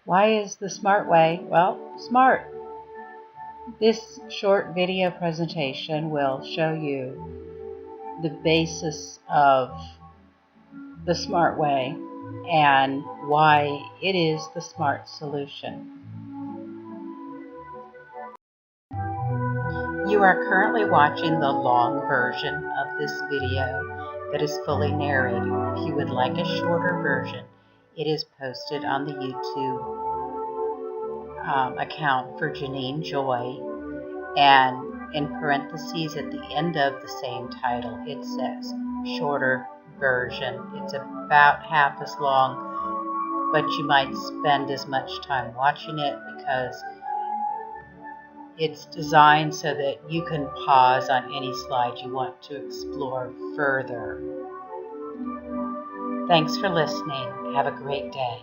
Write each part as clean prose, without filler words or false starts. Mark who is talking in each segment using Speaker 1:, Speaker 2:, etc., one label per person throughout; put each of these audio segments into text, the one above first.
Speaker 1: Why is the smart way, well, smart? This short video presentation will show you the basis of the smart way and why it is the smart solution. You are currently watching the long version of this video that is fully narrated. If you would like a shorter version, it is posted on the YouTube account for Janine Joy, and in parentheses at the end of the same title it says shorter version. It's about half as long, but you might spend as much time watching it because it's designed so that you can pause on any slide you want to explore further. Thanks for listening. Have a great day.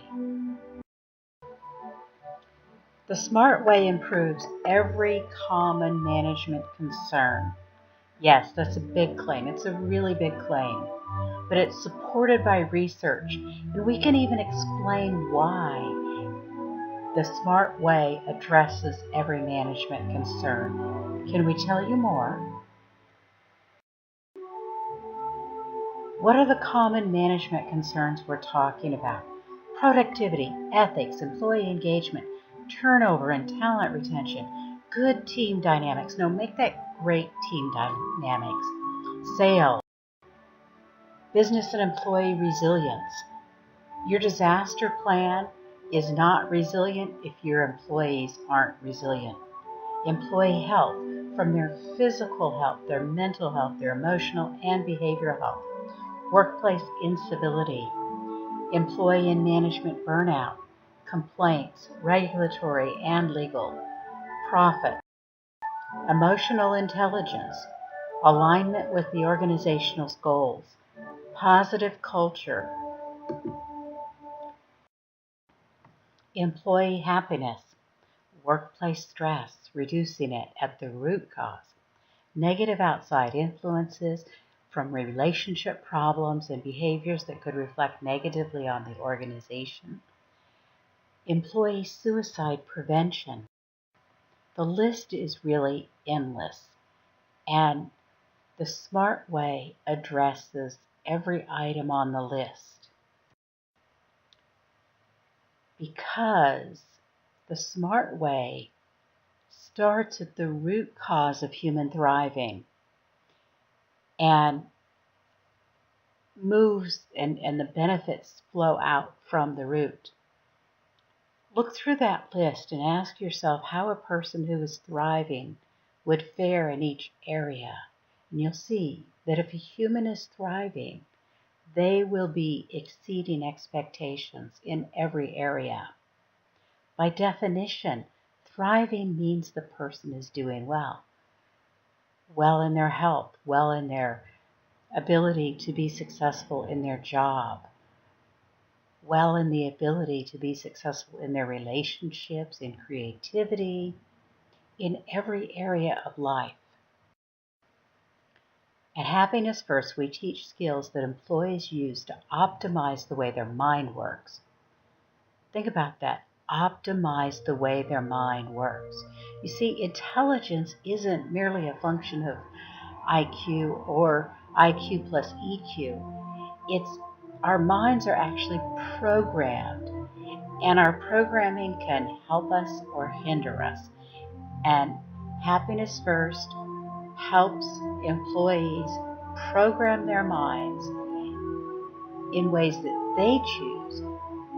Speaker 1: The smart way improves every common management concern. Yes, that's a big claim. It's a really big claim. But it's supported by research, and we can even explain why the smart way addresses every management concern. Can we tell you more? What are the common management concerns we're talking about? Productivity, ethics, employee engagement, turnover and talent retention, good team dynamics. No, make that great team dynamics. Sales, business and employee resilience. Your disaster plan is not resilient if your employees aren't resilient. Employee health, from their physical health, their mental health, their emotional and behavioral health. Workplace incivility, employee and management burnout, complaints, regulatory and legal, profit, emotional intelligence, alignment with the organizational goals, positive culture, employee happiness, workplace stress, reducing it at the root cause, negative outside influences from relationship problems and behaviors that could reflect negatively on the organization, employee suicide prevention. The list is really endless, and the smart way addresses every item on the list because the smart way starts at the root cause of human thriving and moves and the benefits flow out from the root. Look through that list and ask yourself how a person who is thriving would fare in each area. And you'll see that if a human is thriving, they will be exceeding expectations in every area. By definition, thriving means the person is doing well. Well in their health, well in their ability to be successful in their job, well in the ability to be successful in their relationships, in creativity, in every area of life. At Happiness First, we teach skills that employees use to optimize the way their mind works. Think about that. Optimize the way their mind works. You see, intelligence isn't merely a function of IQ or IQ plus EQ. Our minds are actually programmed, and our programming can help us or hinder us. And Happiness First helps employees program their minds in ways that they choose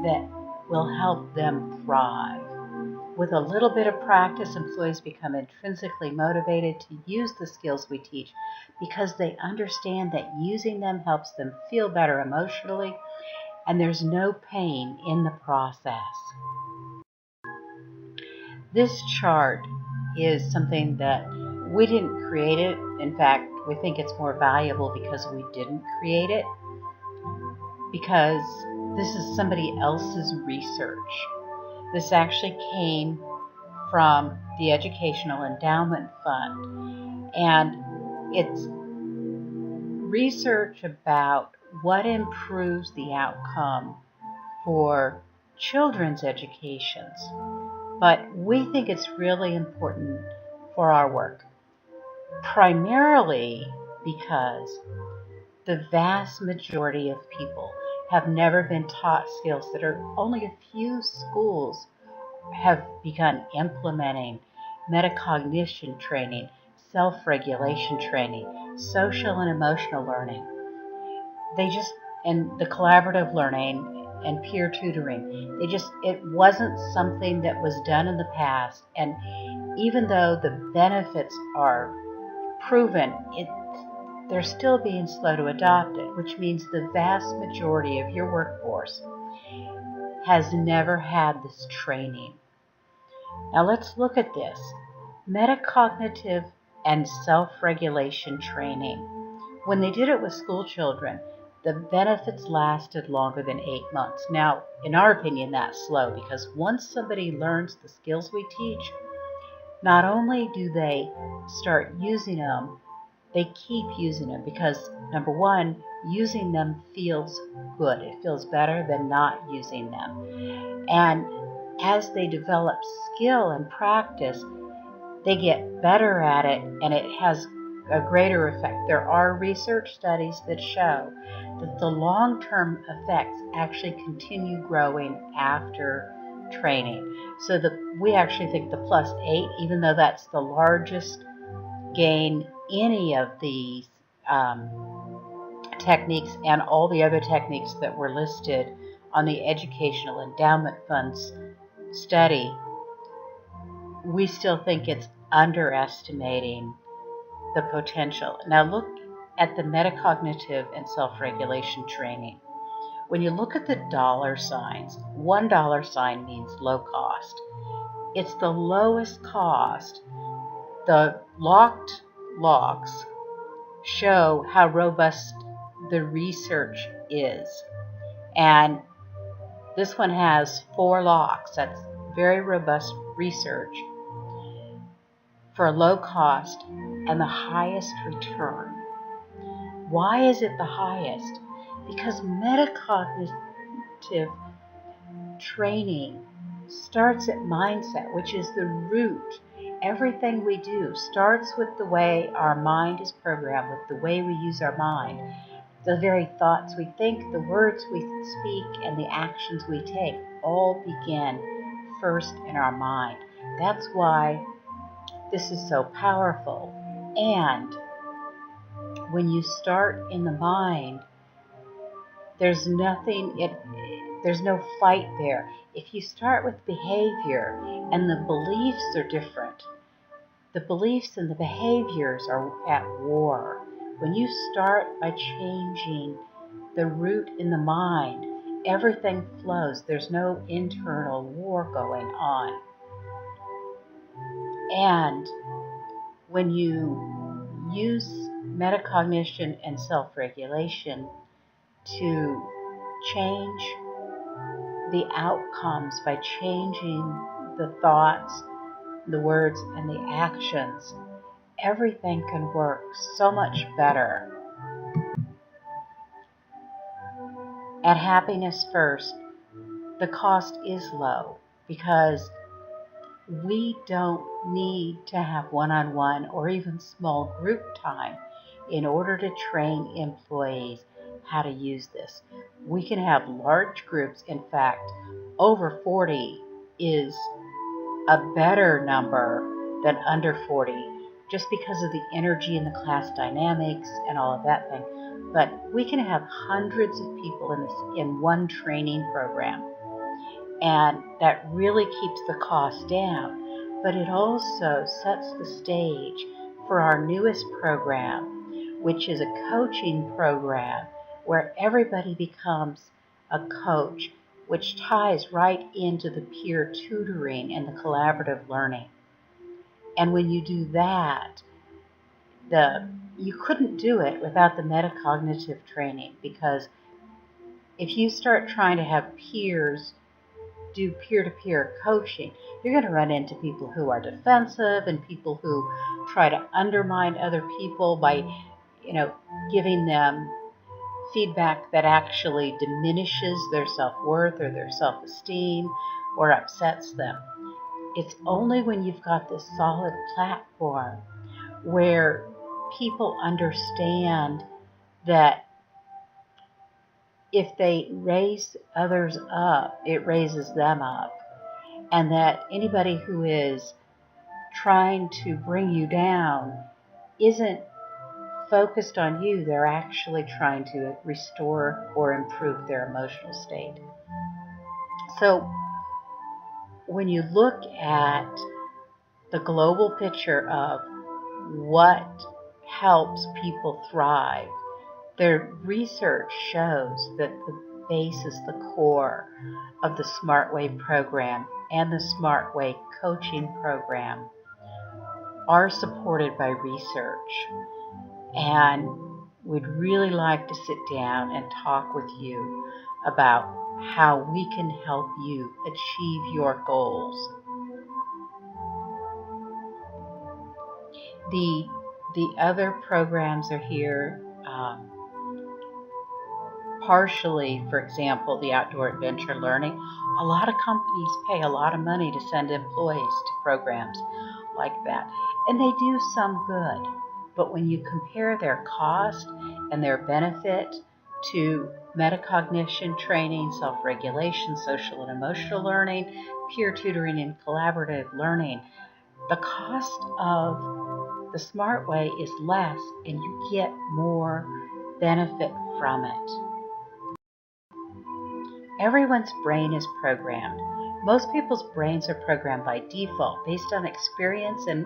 Speaker 1: that will help them thrive. With a little bit of practice, employees become intrinsically motivated to use the skills we teach because they understand that using them helps them feel better emotionally, and there's no pain in the process. This chart is something that we didn't create it. In fact, we think it's more valuable because we didn't create it, because this is somebody else's research. This actually came from the Educational Endowment Fund, and it's research about what improves the outcome for children's educations, but we think it's really important for our work, primarily because the vast majority of people have never been taught skills that are only a few schools have begun implementing: metacognition training, self-regulation training, social and emotional learning. And the collaborative learning and peer tutoring. It wasn't something that was done in the past. And even though the benefits are proven, they're still being slow to adopt it, which means the vast majority of your workforce has never had this training. Now let's look at this. Metacognitive and self-regulation training. When they did it with school children, the benefits lasted longer than 8 months. Now, in our opinion, that's slow, because once somebody learns the skills we teach, not only do they start using them, they keep using them, because number one, using them feels good. It feels better than not using them. And as they develop skill and practice, they get better at it, and it has a greater effect. There are research studies that show that the long-term effects actually continue growing after training. So we actually think the +8, even though that's the largest gain any of these techniques and all the other techniques that were listed on the Educational Endowment Fund's study, we still think it's underestimating the potential. Now look at the metacognitive and self-regulation training. When you look at the dollar signs, $1 sign means low cost. It's the lowest cost. The locked locks show how robust the research is. And this one has 4 locks. That's very robust research for a low cost and the highest return. Why is it the highest? Because metacognitive training starts at mindset, which is the root. Everything we do starts with the way our mind is programmed, with the way we use our mind. The very thoughts we think, the words we speak, and the actions we take all begin first in our mind. That's why this is so powerful. And when you start in the mind, there's no fight there. If you start with behavior and the beliefs are different, the beliefs and the behaviors are at war. When you start by changing the root in the mind, everything flows. There's no internal war going on. And when you use metacognition and self-regulation to change the outcomes by changing the thoughts, the words, and the actions, everything can work so much better. At Happiness First, the cost is low because we don't need to have one-on-one or even small group time in order to train employees how to use this. We can have large groups. In fact, over 40 is a better number than under 40, just because of the energy in the class dynamics and all of that thing. But we can have hundreds of people in one training program, and that really keeps the cost down. But it also sets the stage for our newest program, which is a coaching program where everybody becomes a coach, which ties right into the peer tutoring and the collaborative learning. And when you do that, you couldn't do it without the metacognitive training, because if you start trying to have peers do peer-to-peer coaching, you're going to run into people who are defensive and people who try to undermine other people by, giving them feedback that actually diminishes their self-worth or their self-esteem or upsets them. It's only when you've got this solid platform where people understand that if they raise others up, it raises them up, and that anybody who is trying to bring you down isn't focused on you, they're actually trying to restore or improve their emotional state. So when you look at the global picture of what helps people thrive, their research shows that the basis, the core of the Smart Way program and the Smart Way coaching program are supported by research. And we'd really like to sit down and talk with you about how we can help you achieve your goals. The other programs are here. Partially, for example, the outdoor adventure learning. A lot of companies pay a lot of money to send employees to programs like that, and they do some good. But when you compare their cost and their benefit to metacognition training, self-regulation, social and emotional learning, peer tutoring, and collaborative learning, the cost of the Smart Way is less and you get more benefit from it. Everyone's brain is programmed. Most people's brains are programmed by default based on experience and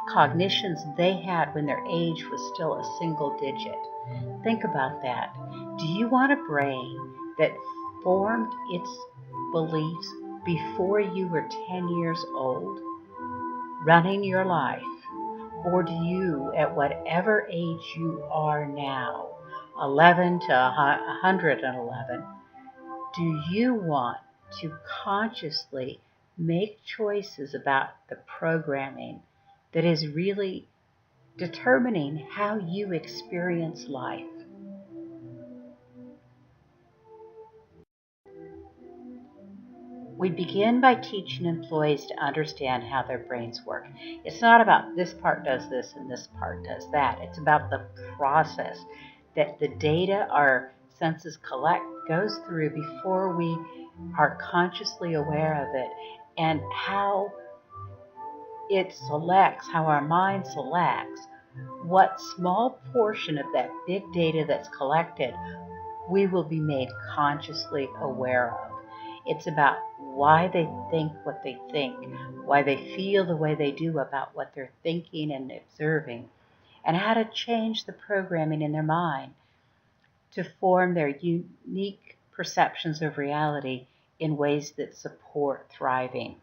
Speaker 1: cognitions they had when their age was still a single digit. Think about that. Do you want a brain that formed its beliefs before you were 10 years old, running your life? Or do you, at whatever age you are now, 11 to 111, do you want to consciously make choices about the programming that is really determining how you experience life? We begin by teaching employees to understand how their brains work. It's not about this part does this and this part does that. It's about the process that the data our senses collect goes through before we are consciously aware of it, and how it selects, how our mind selects what small portion of that big data that's collected we will be made consciously aware of. It's about why they think what they think, why they feel the way they do about what they're thinking and observing, and how to change the programming in their mind to form their unique perceptions of reality in ways that support thriving.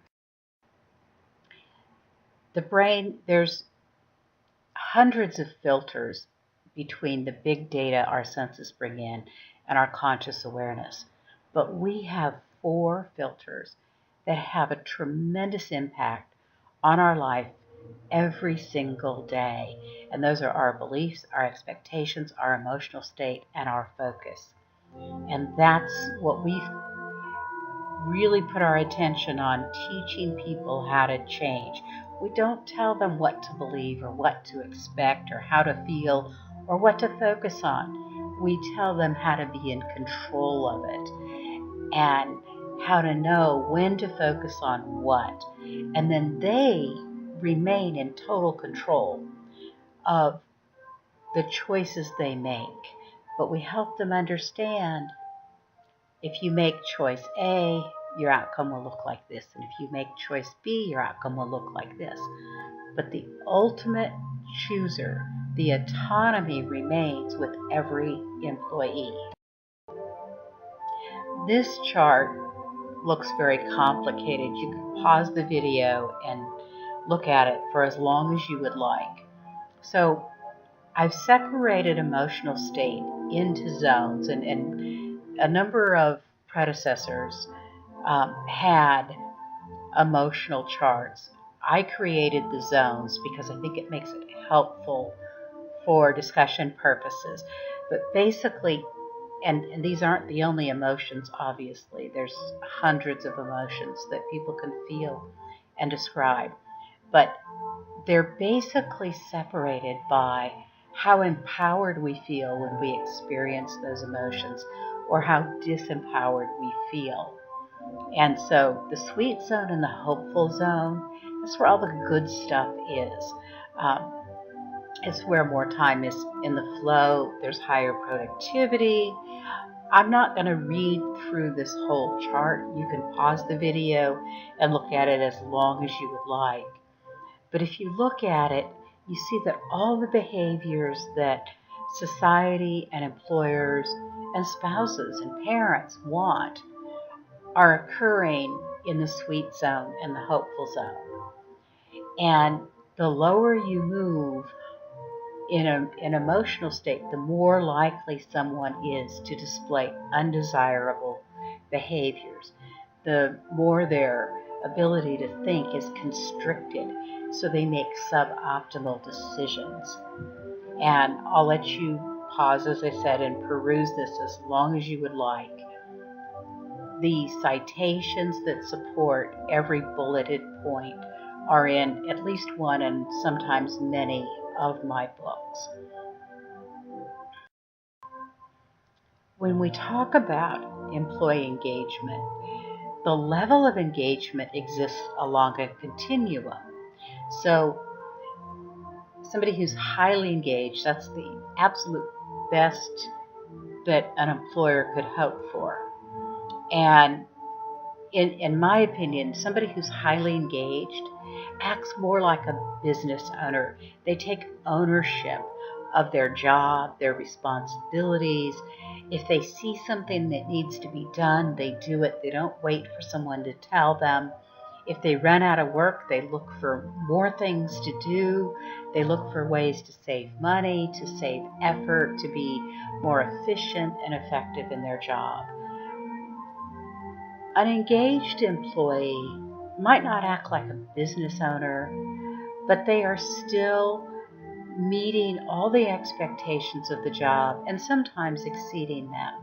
Speaker 1: The brain, there's hundreds of filters between the big data our senses bring in and our conscious awareness. But we have 4 filters that have a tremendous impact on our life every single day. And those are our beliefs, our expectations, our emotional state, and our focus. And that's what we've really put our attention on, teaching people how to change. We don't tell them what to believe or what to expect or how to feel or what to focus on. We tell them how to be in control of it and how to know when to focus on what. And then they remain in total control of the choices they make. But we help them understand, if you make choice A, your outcome will look like this. And if you make choice B, your outcome will look like this. But the ultimate chooser, the autonomy, remains with every employee. This chart looks very complicated. You can pause the video and look at it for as long as you would like. So I've separated emotional state into zones, and a number of predecessors had emotional charts. I created the zones because I think it makes it helpful for discussion purposes. But basically, and these aren't the only emotions, obviously. There's hundreds of emotions that people can feel and describe. But they're basically separated by how empowered we feel when we experience those emotions or how disempowered we feel. And so the sweet zone and the hopeful zone, that's where all the good stuff is. Um, it's where more time is in the flow, there's higher productivity. I'm not going to read through this whole chart. You can pause the video and look at it as long as you would like. But if you look at it, you see that all the behaviors that society and employers and spouses and parents want are occurring in the sweet zone and the hopeful zone. And the lower you move in an emotional state, the more likely someone is to display undesirable behaviors, the more their ability to think is constricted, so they make suboptimal decisions. And I'll let you pause, as I said, and peruse this as long as you would like. The citations that support every bulleted point are in at least one and sometimes many of my books. When we talk about employee engagement, the level of engagement exists along a continuum. So somebody who's highly engaged, that's the absolute best that an employer could hope for. And in my opinion, somebody who's highly engaged acts more like a business owner. They take ownership of their job, their responsibilities. If they see something that needs to be done, they do it. They don't wait for someone to tell them. If they run out of work, they look for more things to do. They look for ways to save money, to save effort, to be more efficient and effective in their job. An engaged employee might not act like a business owner, but they are still meeting all the expectations of the job and sometimes exceeding them.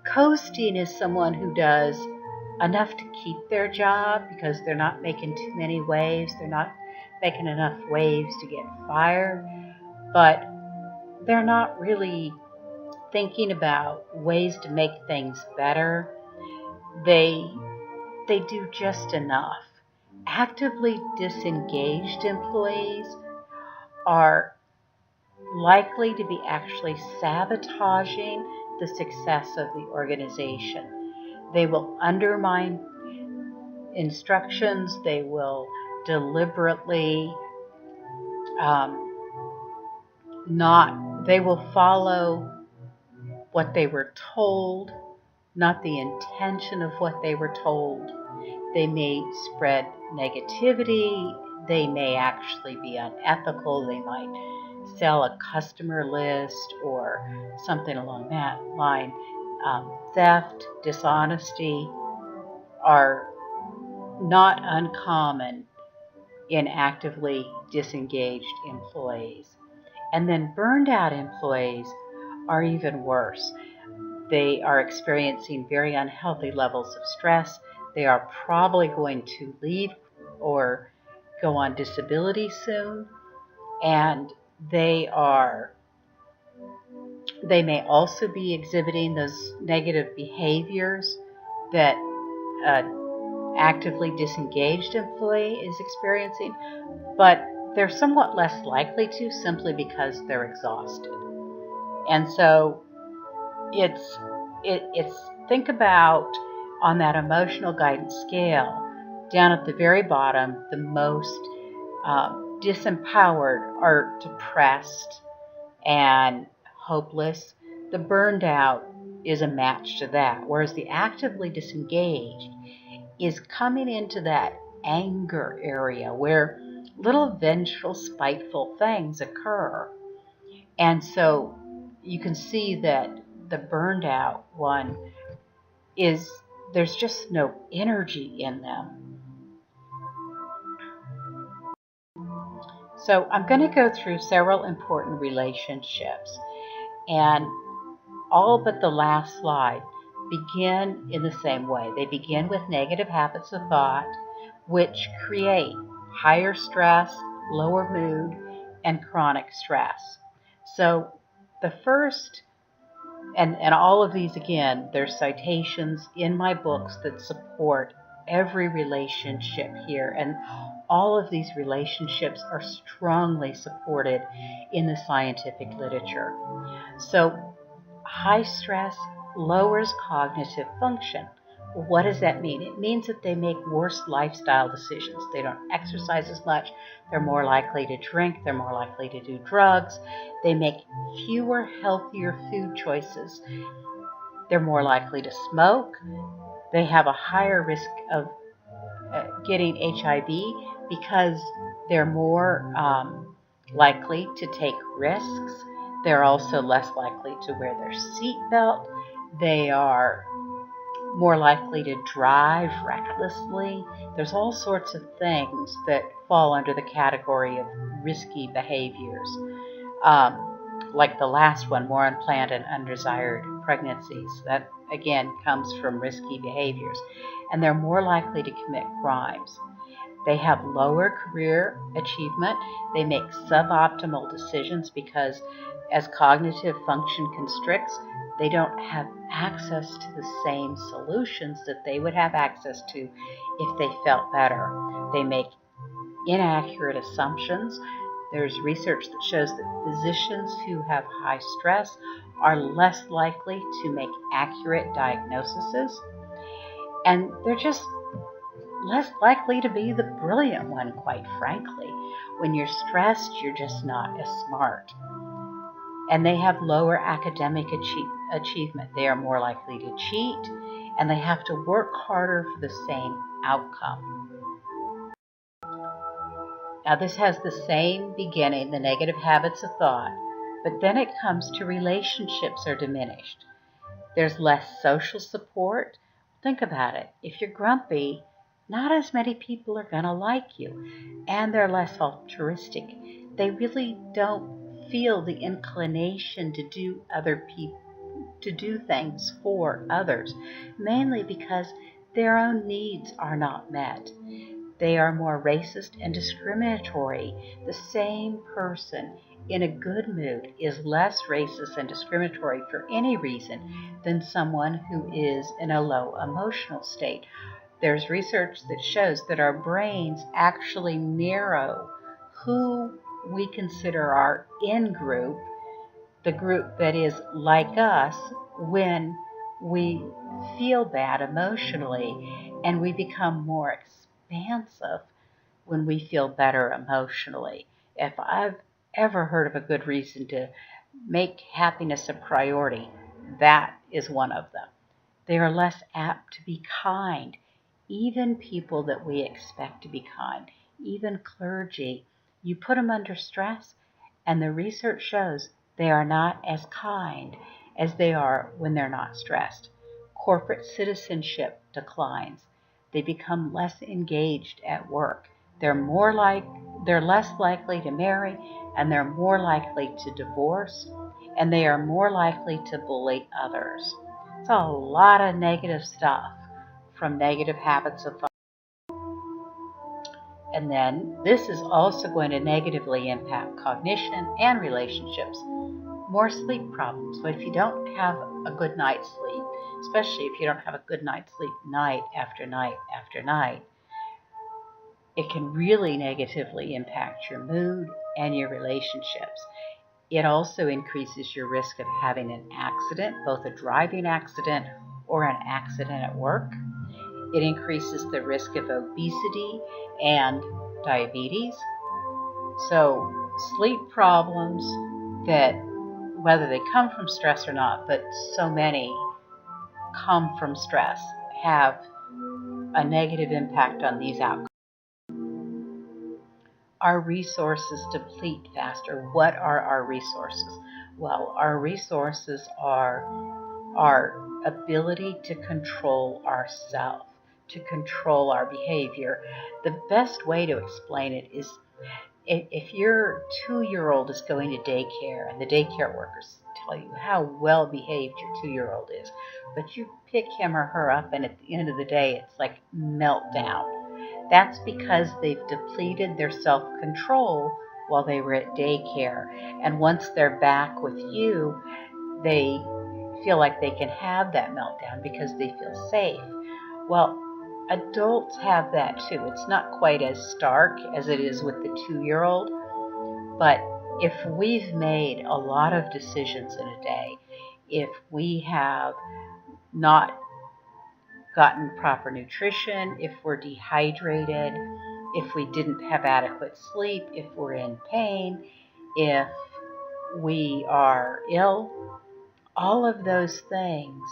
Speaker 1: Coasting is someone who does enough to keep their job because they're not making too many waves, they're not making enough waves to get fired, but they're not really thinking about ways to make things better. They do just enough. Actively disengaged employees are likely to be actually sabotaging the success of the organization. They will undermine instructions, they will deliberately they will follow what they were told, not the intention of what they were told. They may spread negativity. They may actually be unethical. They might sell a customer list or something along that line. Theft, dishonesty are not uncommon in actively disengaged employees. And then burned out employees are even worse. They are experiencing very unhealthy levels of stress. They are probably going to leave or go on disability soon, and they may also be exhibiting those negative behaviors that an actively disengaged employee is experiencing, but they're somewhat less likely to, simply because they're exhausted. And so it's think about, on that emotional guidance scale, down at the very bottom, the most disempowered are depressed and hopeless. The burned out is a match to that, whereas the actively disengaged is coming into that anger area where little vengeful, spiteful things occur. And so you can see that the burned out one there's just no energy in them. So I'm going to go through several important relationships, and all but the last slide begin in the same way. They begin with negative habits of thought, which create higher stress, lower mood, and chronic stress. So the first, and all of these, again, there's citations in my books that support every relationship here, and all of these relationships are strongly supported in the scientific literature. So high stress lowers cognitive function. What does that mean? It means that they make worse lifestyle decisions. They don't exercise as much. They're more likely to drink. They're more likely to do drugs. They make fewer healthier food choices. They're more likely to smoke. They have a higher risk of getting HIV because they're more likely to take risks. They're also less likely to wear their seatbelt. They are more likely to drive recklessly. There's all sorts of things that fall under the category of risky behaviors. Like the last one, more unplanned and undesired pregnancies. That, again, comes from risky behaviors. And they're more likely to commit crimes. They have lower career achievement. They make suboptimal decisions because as cognitive function constricts, they don't have access to the same solutions that they would have access to if they felt better. They make inaccurate assumptions. There's research that shows that physicians who have high stress are less likely to make accurate diagnoses, and they're just less likely to be the brilliant one, quite frankly. When you're stressed, you're just not as smart. And they have lower academic achievement. They are more likely to cheat, and they have to work harder for the same outcome. Now, this has the same beginning, the negative habits of thought, but then it comes to relationships are diminished. There's less social support. Think about it. If you're grumpy, not as many people are going to like you, and they're less altruistic. They really don't feel the inclination to do things for others, mainly because their own needs are not met. They are more racist and discriminatory. The same person in a good mood is less racist and discriminatory for any reason than someone who is in a low emotional state. There's research that shows that our brains actually narrow who we consider our in group, the group that is like us, when we feel bad emotionally, and we become more expansive when we feel better emotionally. If I've ever heard of a good reason to make happiness a priority, that is one of them. They are less apt to be kind. Even people that we expect to be kind, even clergy, you put them under stress, and the research shows they are not as kind as they are when they're not stressed. Corporate citizenship declines. They become less engaged at work. They're less likely to marry, and they're more likely to divorce, and they are more likely to bully others. It's a lot of negative stuff from negative habits of thought. And then this is also going to negatively impact cognition and relationships. More sleep problems. So if you don't have a good night's sleep, especially if you don't have a good night's sleep night after night after night, it can really negatively impact your mood and your relationships. It also increases your risk of having an accident, both a driving accident or an accident at work. It increases the risk of obesity and diabetes. So sleep problems, that whether they come from stress or not, but so many come from stress, have a negative impact on these outcomes. Our resources deplete faster. What are our resources? Well, our resources are our ability to control ourselves, to control our behavior. The best way to explain it is if your 2-year-old is going to daycare and the daycare workers tell you how well behaved your 2-year-old is. But you pick him or her up, and at the end of the day, it's like meltdown. That's because they've depleted their self-control while they were at daycare. And once they're back with you, they feel like they can have that meltdown because they feel safe. Well, adults have that too. It's not quite as stark as it is with the 2-year-old, but if we've made a lot of decisions in a day, if we have not gotten proper nutrition, if we're dehydrated, if we didn't have adequate sleep, if we're in pain, if we are ill, all of those things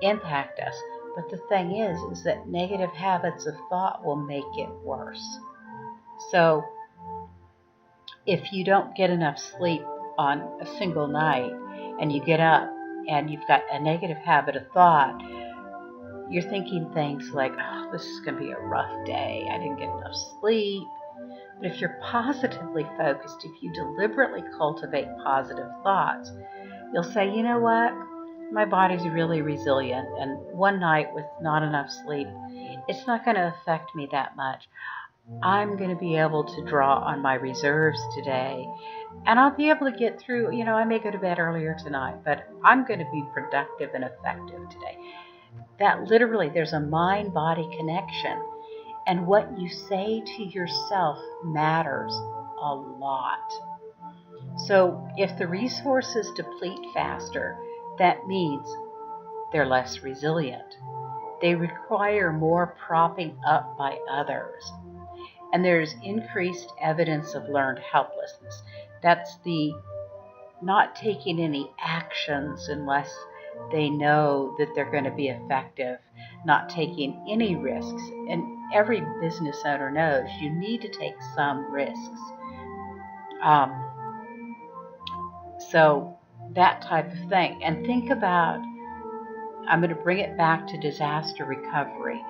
Speaker 1: impact us. But the thing is that negative habits of thought will make it worse. So if you don't get enough sleep on a single night and you get up and you've got a negative habit of thought, you're thinking things like, oh, this is going to be a rough day. I didn't get enough sleep. But if you're positively focused, if you deliberately cultivate positive thoughts, you'll say, you know what? My body's really resilient, and one night with not enough sleep, it's not going to affect me that much. I'm going to be able to draw on my reserves today, and I'll be able to get through. I may go to bed earlier tonight, but I'm going to be productive and effective today. That literally, there's a mind-body connection, and what you say to yourself matters a lot. So if the resources deplete faster, that means they're less resilient. They require more propping up by others. And there's increased evidence of learned helplessness. That's the not taking any actions unless they know that they're going to be effective, not taking any risks. And every business owner knows you need to take some risks. So that type of thing. And think about, I'm going to bring it back to disaster recovery.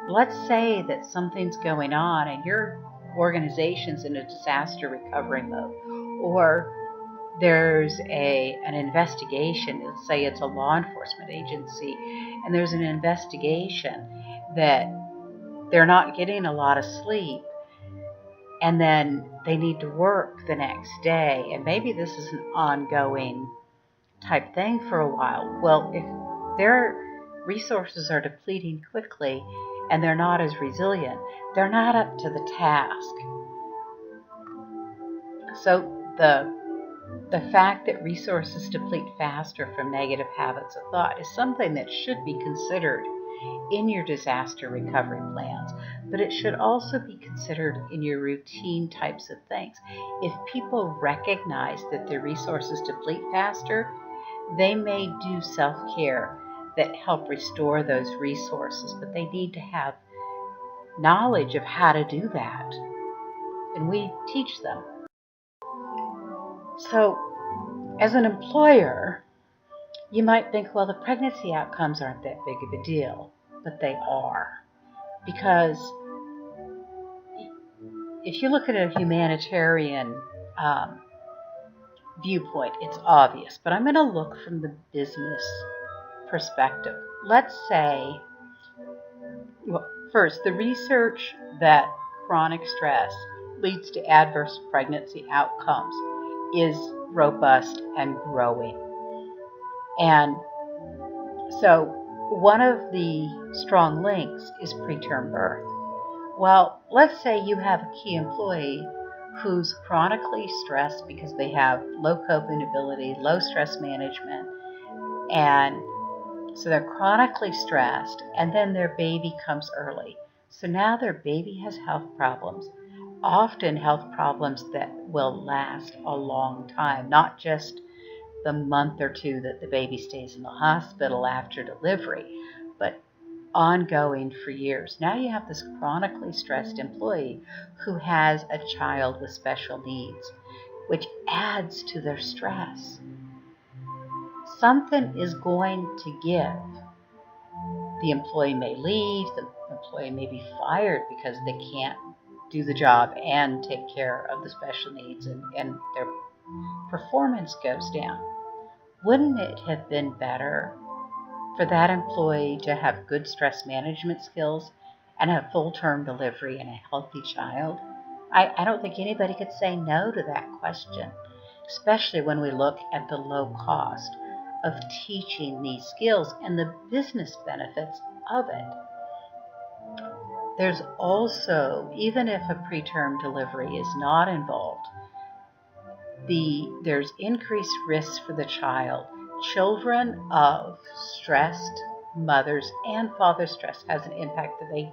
Speaker 1: Let's say that something's going on and your organization's in a disaster recovery mode, or there's an investigation. Let's say it's a law enforcement agency, and there's an investigation that they're not getting a lot of sleep, and then they need to work the next day, and maybe this is an ongoing type thing for a while. Well, if their resources are depleting quickly and they're not as resilient, they're not up to the task. So the fact that resources deplete faster from negative habits of thought is something that should be considered in your disaster recovery plans, but it should also be considered in your routine types of things. If people recognize that their resources deplete faster, they may do self-care that help restore those resources, but they need to have knowledge of how to do that, and we teach them. So as an employer, you might think, well, the pregnancy outcomes aren't that big of a deal, but they are. Because if you look at a humanitarian viewpoint, it's obvious. But I'm going to look from the business perspective. Let's say, well, first, the research that chronic stress leads to adverse pregnancy outcomes is robust and growing. And so one of the strong links is preterm birth. Well, let's say you have a key employee who's chronically stressed because they have low coping ability, low stress management, and so they're chronically stressed, and then their baby comes early. So now their baby has health problems, often health problems that will last a long time, not just the month or two that the baby stays in the hospital after delivery, but ongoing for years. Now you have this chronically stressed employee who has a child with special needs, which adds to their stress. Something is going to give. The employee may leave, the employee may be fired because they can't do the job and take care of the special needs, and their performance goes down. Wouldn't it have been better for that employee to have good stress management skills and have full-term delivery and a healthy child? I don't think anybody could say no to that question, especially when we look at the low cost of teaching these skills and the business benefits of it. There's also, even if a preterm delivery is not involved, there's increased risk for the child. Children of stressed mothers and fathers' stress has an impact that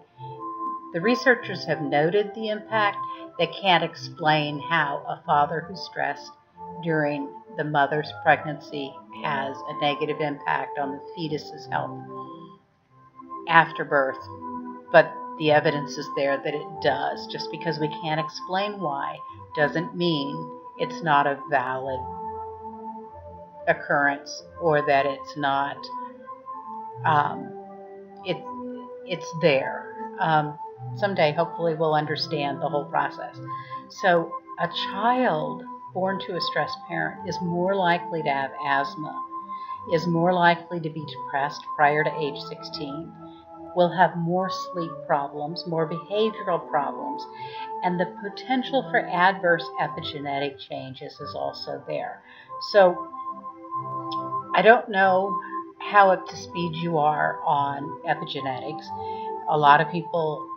Speaker 1: the researchers have noted the impact. They can't explain how a father who's stressed during the mother's pregnancy has a negative impact on the fetus's health after birth, but the evidence is there that it does. Just because we can't explain why doesn't mean it's not a valid occurrence or that it's not it it's there. Someday hopefully we'll understand the whole process. So a child born to a stressed parent is more likely to have asthma, is more likely to be depressed prior to age 16, will have more sleep problems, more behavioral problems, and the potential for adverse epigenetic changes is also there. So I don't know how up to speed you are on epigenetics. A lot of people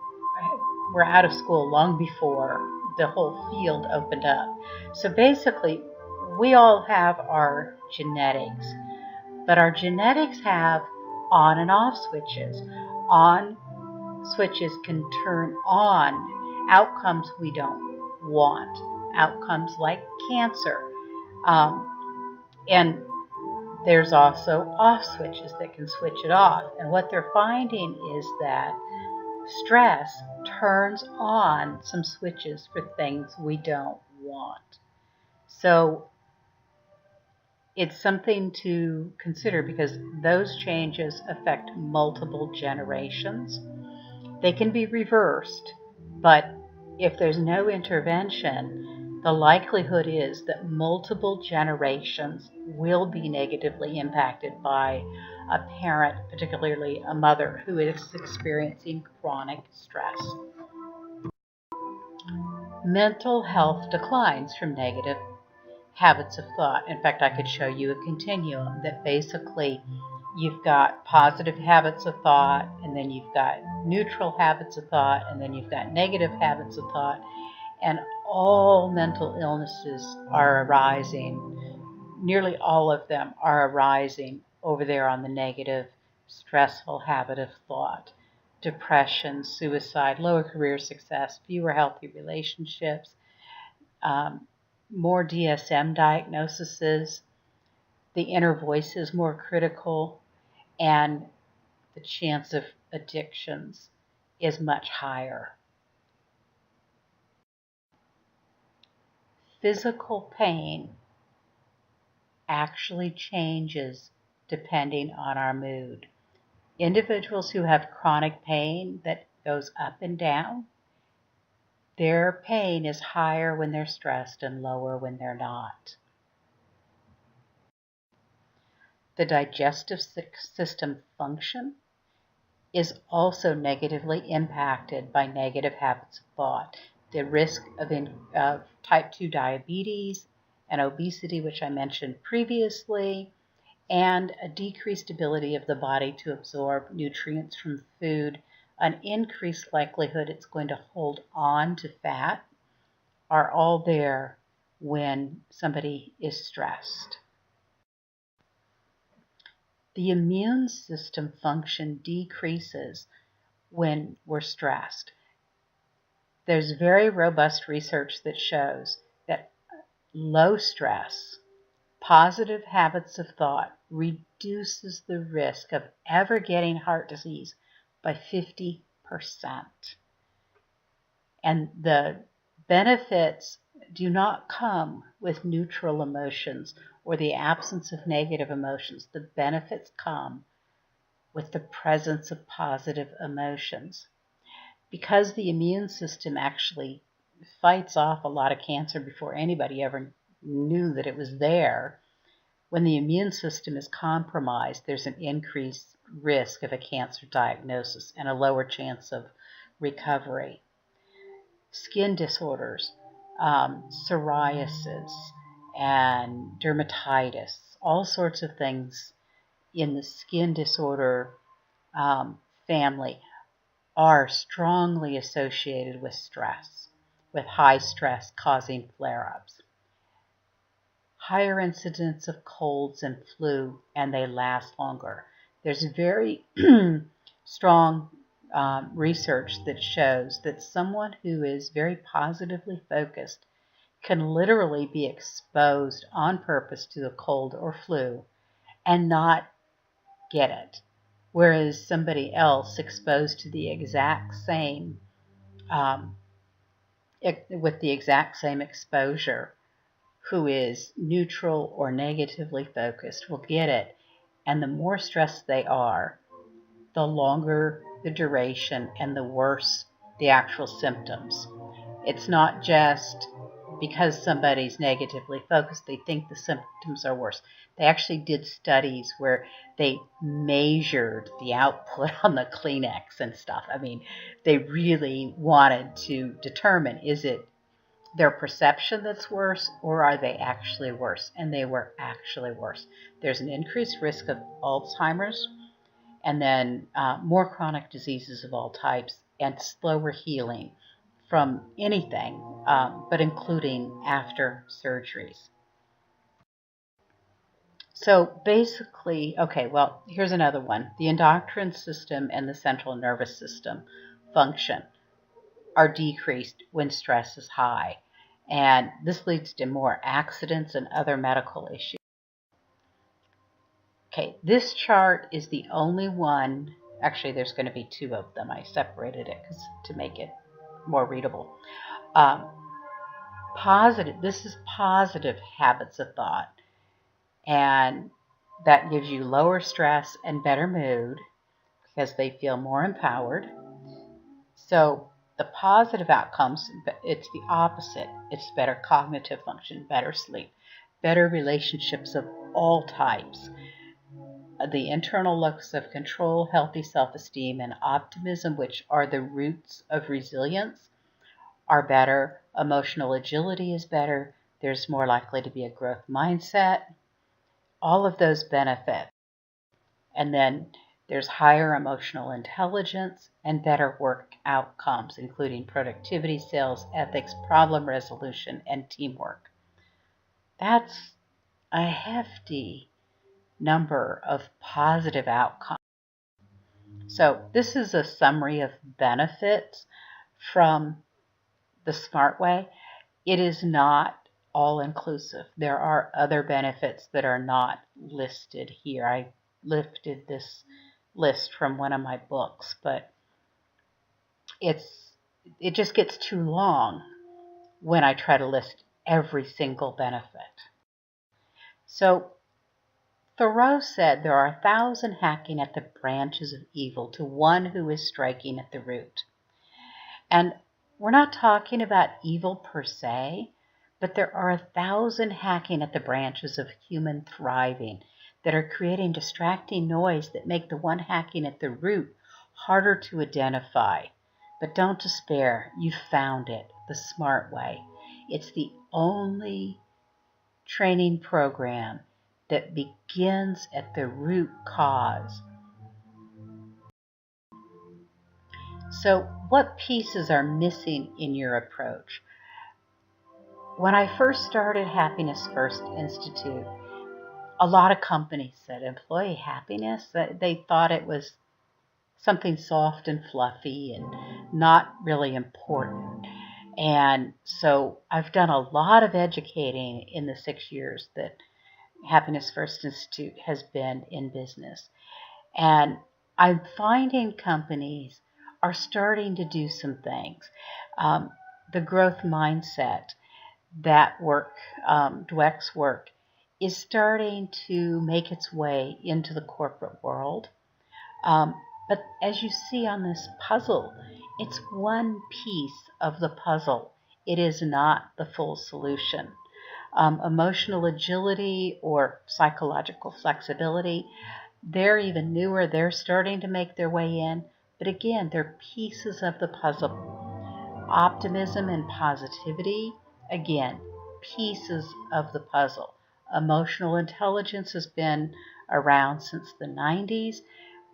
Speaker 1: were out of school long before the whole field opened up. So basically, we all have our genetics, but our genetics have on and off switches. On switches can turn on outcomes we don't want, outcomes like cancer. And there's also off switches that can switch it off. And what they're finding is that stress turns on some switches for things we don't want. So it's something to consider because those changes affect multiple generations. They can be reversed, but if there's no intervention, the likelihood is that multiple generations will be negatively impacted by a parent, particularly a mother, who is experiencing chronic stress. Mental health declines from negative habits of thought. In fact, I could show you a continuum that basically you've got positive habits of thought, and then you've got neutral habits of thought, and then you've got negative habits of thought, and all mental illnesses are arising. Nearly all of them are arising over there on the negative, stressful habit of thought. Depression, suicide, lower career success, fewer healthy relationships, more DSM diagnoses, the inner voice is more critical, and the chance of addictions is much higher. Physical pain actually changes depending on our mood. Individuals who have chronic pain that goes up and down, their pain is higher when they're stressed and lower when they're not. The digestive system function is also negatively impacted by negative habits of thought. The risk of type 2 diabetes and obesity, which I mentioned previously, and a decreased ability of the body to absorb nutrients from food, an increased likelihood it's going to hold on to fat, are all there when somebody is stressed. The immune system function decreases when we're stressed. There's very robust research that shows that low stress, positive habits of thought reduces the risk of ever getting heart disease by 50%. And the benefits do not come with neutral emotions or the absence of negative emotions. The benefits come with the presence of positive emotions. Because the immune system actually fights off a lot of cancer before anybody ever knew that it was there, When the immune system is compromised, there's an increased risk of a cancer diagnosis and a lower chance of recovery. Skin disorders, psoriasis, and dermatitis, all sorts of things in the skin disorder family are strongly associated with stress, with high stress causing flare-ups. Higher incidence of colds and flu, and they last longer. There's very strong research that shows that someone who is very positively focused can literally be exposed on purpose to a cold or flu and not get it. Whereas somebody else exposed to the exact same, with the exact same exposure, who is neutral or negatively focused will get it. And the more stressed they are, the longer the duration and the worse the actual symptoms. It's not just because somebody's negatively focused, they think the symptoms are worse. They actually did studies where they measured the output on the Kleenex and stuff. I mean, they really wanted to determine, is it their perception that's worse, or are they actually worse? And they were actually worse. There's an increased risk of Alzheimer's, and then more chronic diseases of all types, and slower healing from anything, but including after surgeries. So basically, okay, well, here's another one. The endocrine system and the central nervous system function are decreased when stress is high. And this leads to more accidents and other medical issues. Okay, this chart is the only one, actually there's going to be two of them. I separated it to make it more readable. This is positive habits of thought. And that gives you lower stress and better mood because they feel more empowered. So the positive outcomes, it's the opposite. It's better cognitive function, better sleep, better relationships of all types. The internal locus of control, healthy self-esteem, and optimism, which are the roots of resilience, are better. Emotional agility is better. There's more likely to be a growth mindset. All of those benefits. And then there's higher emotional intelligence and better work outcomes, including productivity, sales, ethics, problem resolution, and teamwork. That's a hefty number of positive outcomes. So this is a summary of benefits from the Smart Way. It is not all-inclusive. There are other benefits that are not listed here. I lifted this list from one of my books, but it just gets too long when I try to list every single benefit. So Thoreau said there are 1,000 hacking at the branches of evil to one who is striking at the root. And we're not talking about evil per se, but there are 1,000 hacking at the branches of human thriving that are creating distracting noise that make the one hacking at the root harder to identify. But don't despair, you've found it, the Smart Way. It's the only training program that begins at the root cause. So what pieces are missing in your approach? When I first started Happiness First Institute, a lot of companies said employee happiness. They thought it was something soft and fluffy and not really important. And so I've done a lot of educating in the 6 years that Happiness First Institute has been in business. And I'm finding companies are starting to do some things. The growth mindset, that work, Dweck's work, is starting to make its way into the corporate world. But as you see on this puzzle, it's one piece of the puzzle. It is not the full solution. Emotional agility or psychological flexibility, they're even newer. They're starting to make their way in. But again, they're pieces of the puzzle. Optimism and positivity, again, pieces of the puzzle. Emotional intelligence has been around since the 90s,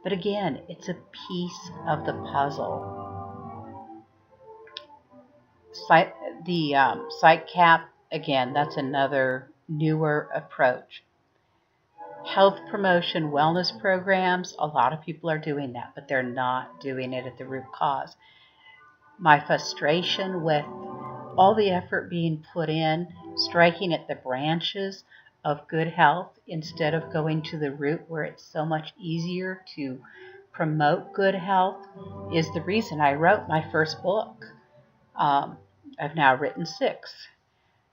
Speaker 1: but again, it's a piece of the puzzle. Psych cap, again, that's another newer approach. Health promotion, wellness programs, a lot of people are doing that, but they're not doing it at the root cause. My frustration with all the effort being put in, striking at the branches of good health instead of going to the root where it's so much easier to promote good health, is the reason I wrote my first book. I've now written 6.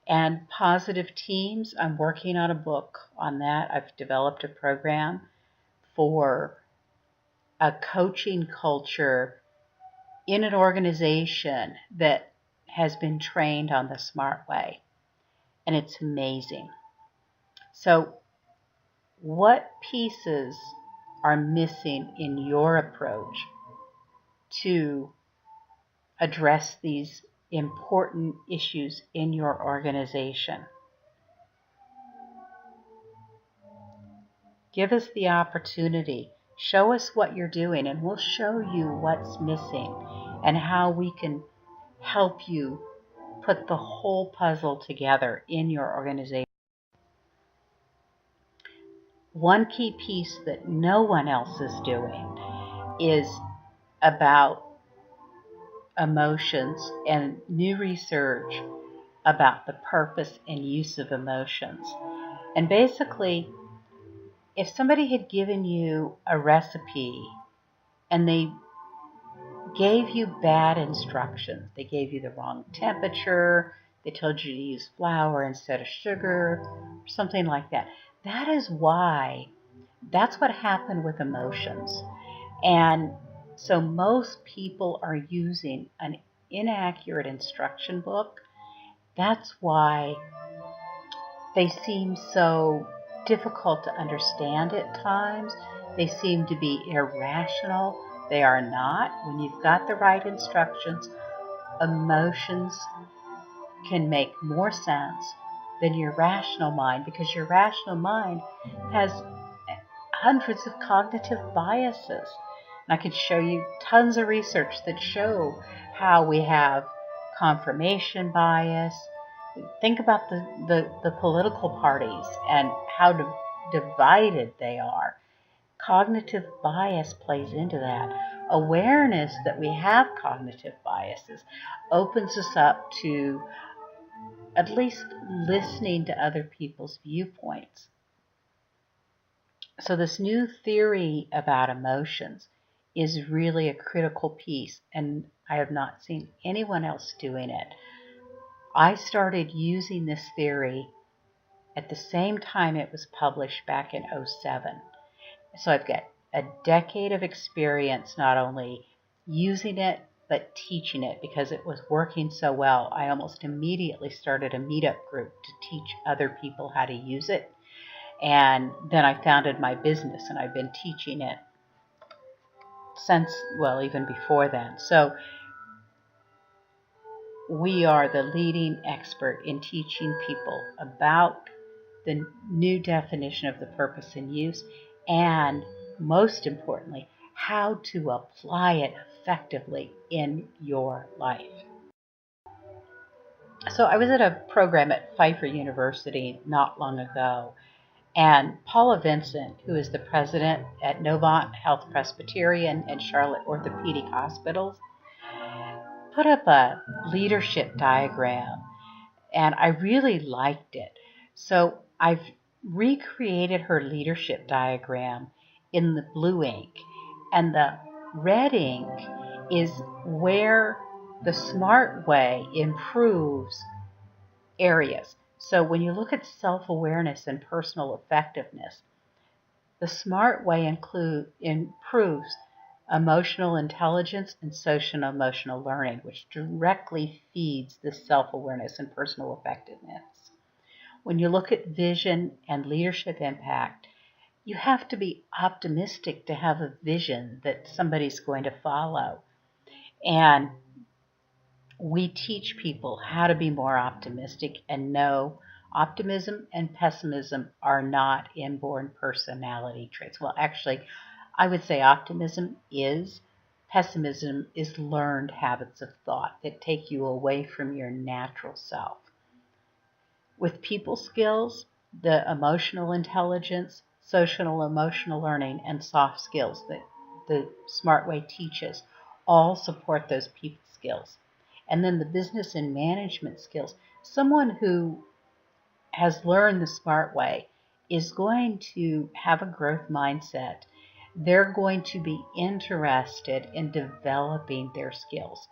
Speaker 1: And positive teams, I'm working on a book on that. I've developed a program for a coaching culture in an organization that has been trained on the SMART way. And it's amazing. So, what pieces are missing in your approach to address these important issues in your organization? Give us the opportunity. Show us what you're doing, and we'll show you what's missing and how we can help you put the whole puzzle together in your organization. One key piece that no one else is doing is about emotions and new research about the purpose and use of emotions. And basically, if somebody had given you a recipe and they gave you bad instructions, they gave you the wrong temperature, they told you to use flour instead of sugar, or something like that. That's what happened with emotions. And so most people are using an inaccurate instruction book. That's why they seem so difficult to understand at times. They seem to be irrational. They are not. When you've got the right instructions, emotions can make more sense than your rational mind, because your rational mind has hundreds of cognitive biases. And I could show you tons of research that show how we have confirmation bias. Think about the political parties and how divided they are. Cognitive bias plays into that. Awareness that we have cognitive biases opens us up to at least listening to other people's viewpoints. So this new theory about emotions is really a critical piece, and I have not seen anyone else doing it. I started using this theory at the same time it was published back in 2007. So I've got a decade of experience not only using it, but teaching it, because it was working so well. I almost immediately started a meetup group to teach other people how to use it. And then I founded my business, and I've been teaching it since, well, even before then. So we are the leading expert in teaching people about the new definition of the purpose and use, and most importantly, how to apply it effectively in your life. So I was at a program at Pfeiffer University not long ago, and Paula Vincent, who is the president at Novant Health Presbyterian and Charlotte Orthopedic Hospitals, put up a leadership diagram, and I really liked it. So I've recreated her leadership diagram in the blue ink, and the red ink is where the SMART way improves areas. So when you look at self-awareness and personal effectiveness, the SMART way improves emotional intelligence and social emotional learning, which directly feeds the self-awareness and personal effectiveness. When you look at vision and leadership impact, you have to be optimistic to have a vision that somebody's going to follow. And we teach people how to be more optimistic and know optimism and pessimism are not inborn personality traits. Well, actually, I would say optimism is. Pessimism is learned habits of thought that take you away from your natural self. With people skills, the emotional intelligence, social emotional learning, and soft skills that the Smart Way teaches all support those people skills. And then the business and management skills. Someone who has learned the Smart Way is going to have a growth mindset. They're going to be interested in developing their skills.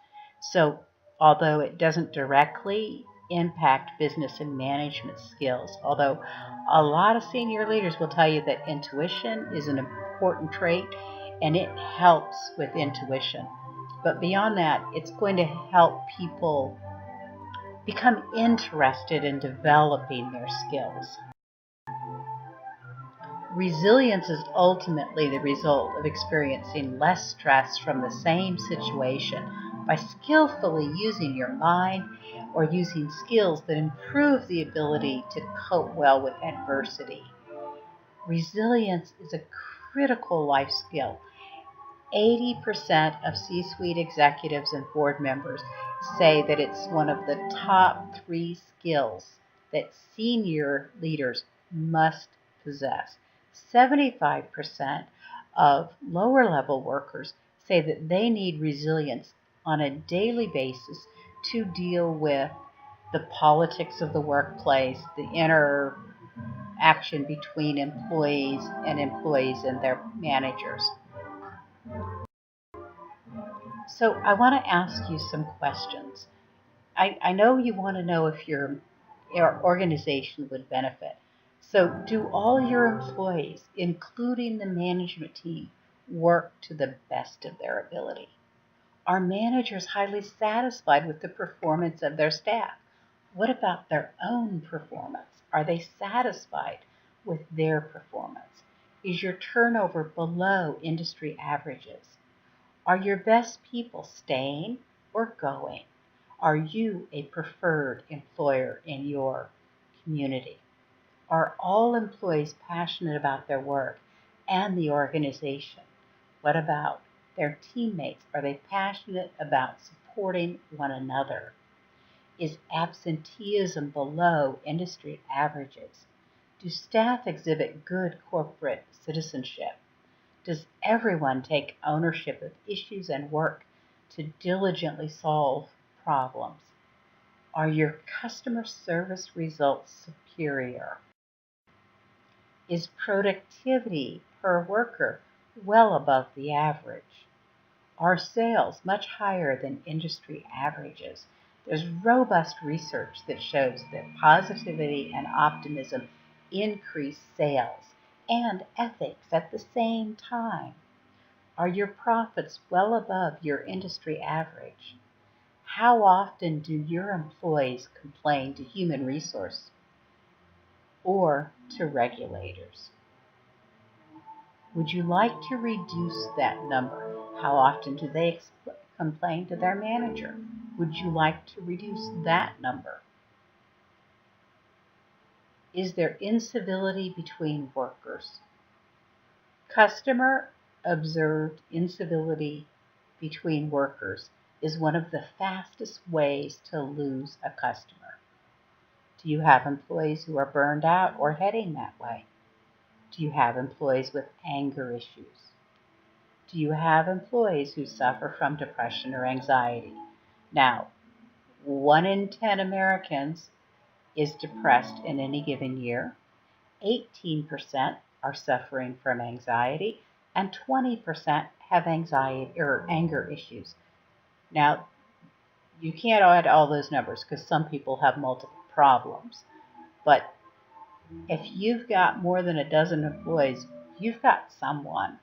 Speaker 1: So, although it doesn't directly impact business and management skills, although a lot of senior leaders will tell you that intuition is an important trait and it helps with intuition. But beyond that, it's going to help people become interested in developing their skills. Resilience is ultimately the result of experiencing less stress from the same situation by skillfully using your mind or using skills that improve the ability to cope well with adversity. Resilience is a critical life skill. 80% of C-suite executives and board members say that it's one of the top 3 skills that senior leaders must possess. 75% of lower level workers say that they need resilience on a daily basis to deal with the politics of the workplace, the interaction between employees and their managers. So I want to ask you some questions. I know you want to know if your organization would benefit. So do all your employees, including the management team, work to the best of their ability? Are managers highly satisfied with the performance of their staff? What about their own performance? Are they satisfied with their performance? Is your turnover below industry averages? Are your best people staying or going? Are you a preferred employer in your community? Are all employees passionate about their work and the organization? What about their teammates? Are they passionate about supporting one another? Is absenteeism below industry averages? Do staff exhibit good corporate citizenship? Does everyone take ownership of issues and work to diligently solve problems? Are your customer service results superior? Is productivity per worker well above the average? Are sales much higher than industry averages? There's robust research that shows that positivity and optimism increase sales and ethics at the same time. Are your profits well above your industry average? How often do your employees complain to human resource or to regulators? Would you like to reduce that number? How often do they complain to their manager? Would you like to reduce that number? Is there incivility between workers? Customer observed incivility between workers is one of the fastest ways to lose a customer. Do you have employees who are burned out or heading that way? Do you have employees with anger issues? Do you have employees who suffer from depression or anxiety? Now, 1 in 10 Americans is depressed in any given year. 18% are suffering from anxiety, and 20% have anxiety or anger issues. Now, you can't add all those numbers because some people have multiple problems. But if you've got more than a dozen employees, you've got someone,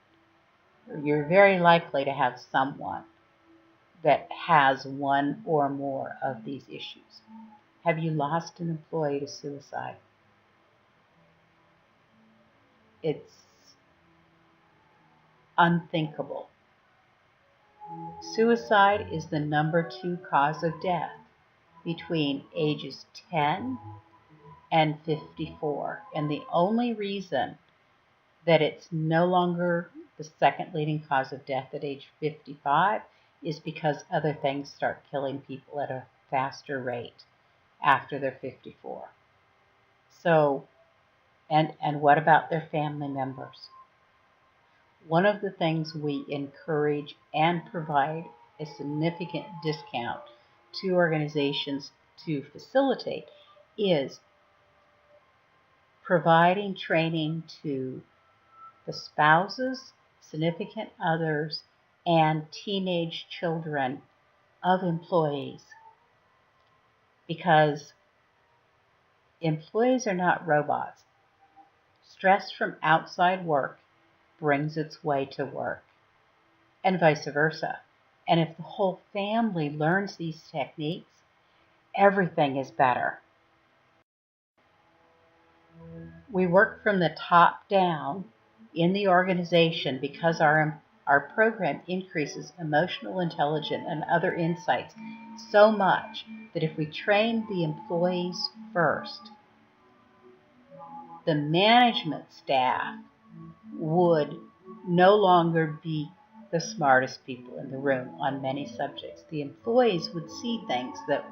Speaker 1: or you're very likely to have someone that has one or more of these issues. Have you lost an employee to suicide? it's unthinkable. Suicide is the #2 cause of death between ages 10 and 54. And the only reason that it's no longer the second leading cause of death at age 55 is because other things start killing people at a faster rate after they're 54. So, and what about their family members? One of the things we encourage and provide a significant discount to organizations to facilitate is providing training to the spouses, significant others, and teenage children of employees, because employees are not robots. Stress from outside work brings its way to work, and vice versa. And if the whole family learns these techniques, everything is better. We work from the top down in the organization because our program increases emotional intelligence and other insights so much that if we train the employees first, the management staff would no longer be the smartest people in the room on many subjects. The employees would see things that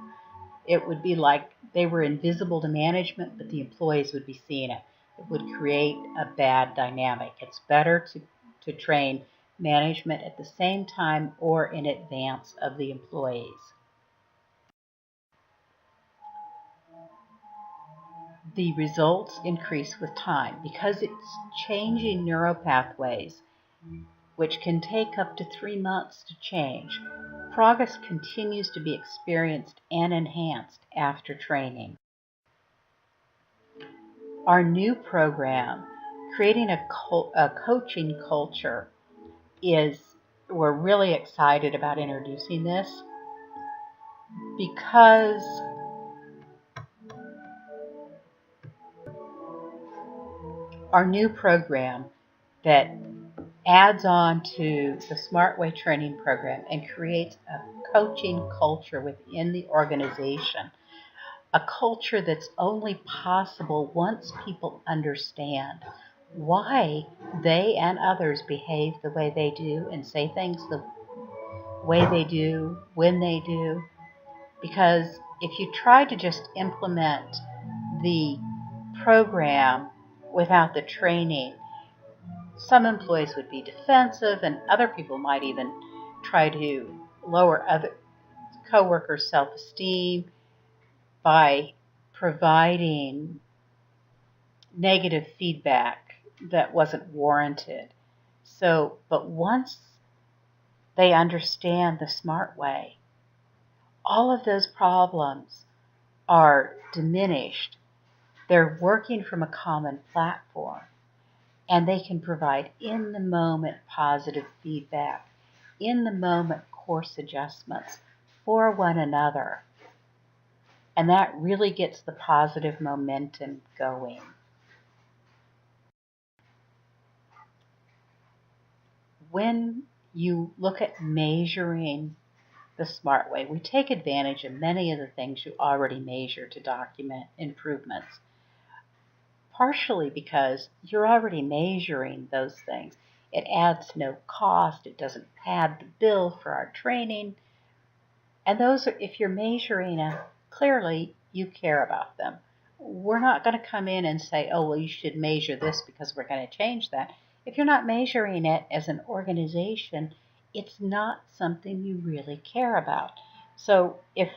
Speaker 1: it would be like they were invisible to management, but the employees would be seeing it. It would create a bad dynamic. It's better to train management at the same time or in advance of the employees. The results increase with time because it's changing neuropathways, which can take up to 3 months to change. Progress continues to be experienced and enhanced after training. Our new program, Creating a Coaching Culture, we're really excited about introducing this because our new program that adds on to the Smart Way training program and creates a coaching culture within the organization, a culture that's only possible once people understand why they and others behave the way they do and say things the way they do, when they do. Because if you try to just implement the program without the training, some employees would be defensive and other people might even try to lower other coworkers' self-esteem by providing negative feedback that wasn't warranted. So, but once they understand the smart way, all of those problems are diminished. They're working from a common platform, and they can provide in the moment positive feedback, in the moment course adjustments for one another. And that really gets the positive momentum going. When you look at measuring the smart way, we take advantage of many of the things you already measure to document improvements, partially because you're already measuring those things. It adds no cost. It doesn't pad the bill for our training. And those are, if you're measuring them, clearly you care about them. We're not going to come in and say, oh, well, you should measure this because we're going to change that. If you're not measuring it as an organization, it's not something you really care about. So if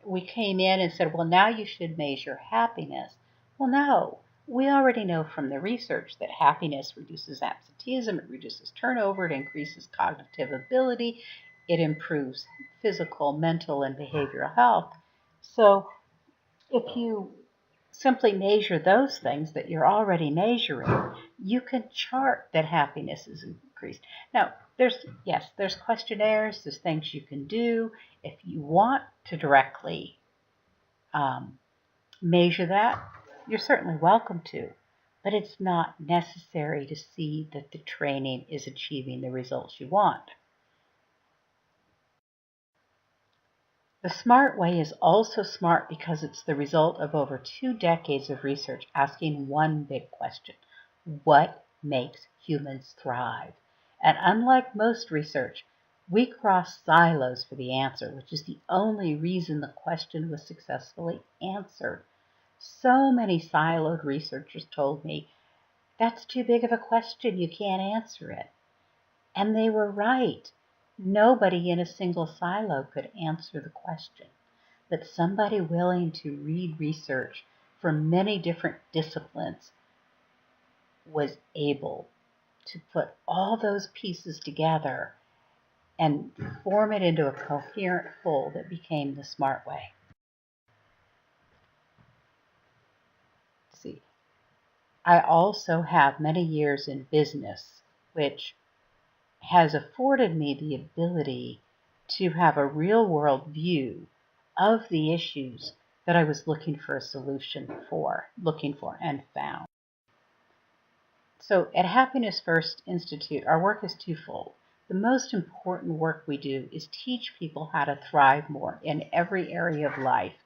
Speaker 1: we came in and said, well, now you should measure happiness. Well, no. We already know from the research that happiness reduces absenteeism, it reduces turnover, it increases cognitive ability, it improves physical, mental, and behavioral health. So if you simply measure those things that you're already measuring, you can chart that happiness is increased. Now, there's questionnaires, there's things you can do. If you want to directly measure that, you're certainly welcome to. but it's not necessary to see that the training is achieving the results you want. The smart way is also smart because it's the result of over 2 decades of research asking one big question: what makes humans thrive? And unlike most research, we cross silos for the answer, which is the only reason the question was successfully answered. So many siloed researchers told me, that's too big of a question, you can't answer it. And they were right. Nobody in a single silo could answer the question. But somebody willing to read research from many different disciplines was able to put all those pieces together and form it into a coherent whole that became the smart way. See, I also have many years in business, which has afforded me the ability to have a real world view of the issues that I was looking for and found. So at Happiness First Institute, our work is twofold. The most important work we do is teach people how to thrive more in every area of life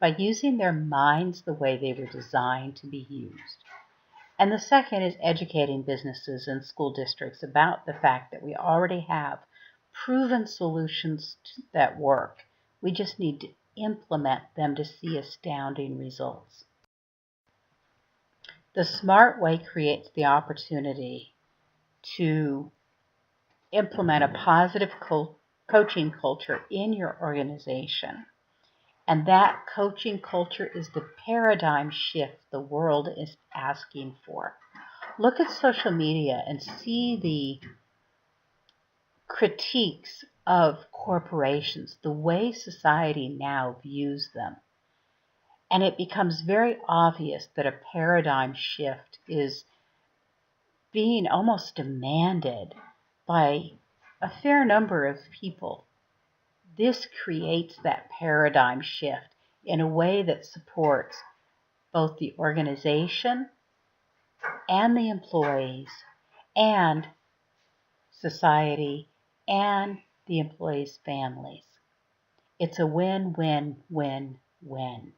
Speaker 1: by using their minds the way they were designed to be used. And the second is educating businesses and school districts about the fact that we already have proven solutions that work. We just need to implement them to see astounding results. The smart way creates the opportunity to implement a positive coaching culture in your organization. And that coaching culture is the paradigm shift the world is asking for. Look at social media and see the critiques of corporations, the way society now views them. And it becomes very obvious that a paradigm shift is being almost demanded by a fair number of people. This creates that paradigm shift in a way that supports both the organization and the employees and society and the employees' families. It's a win-win-win-win.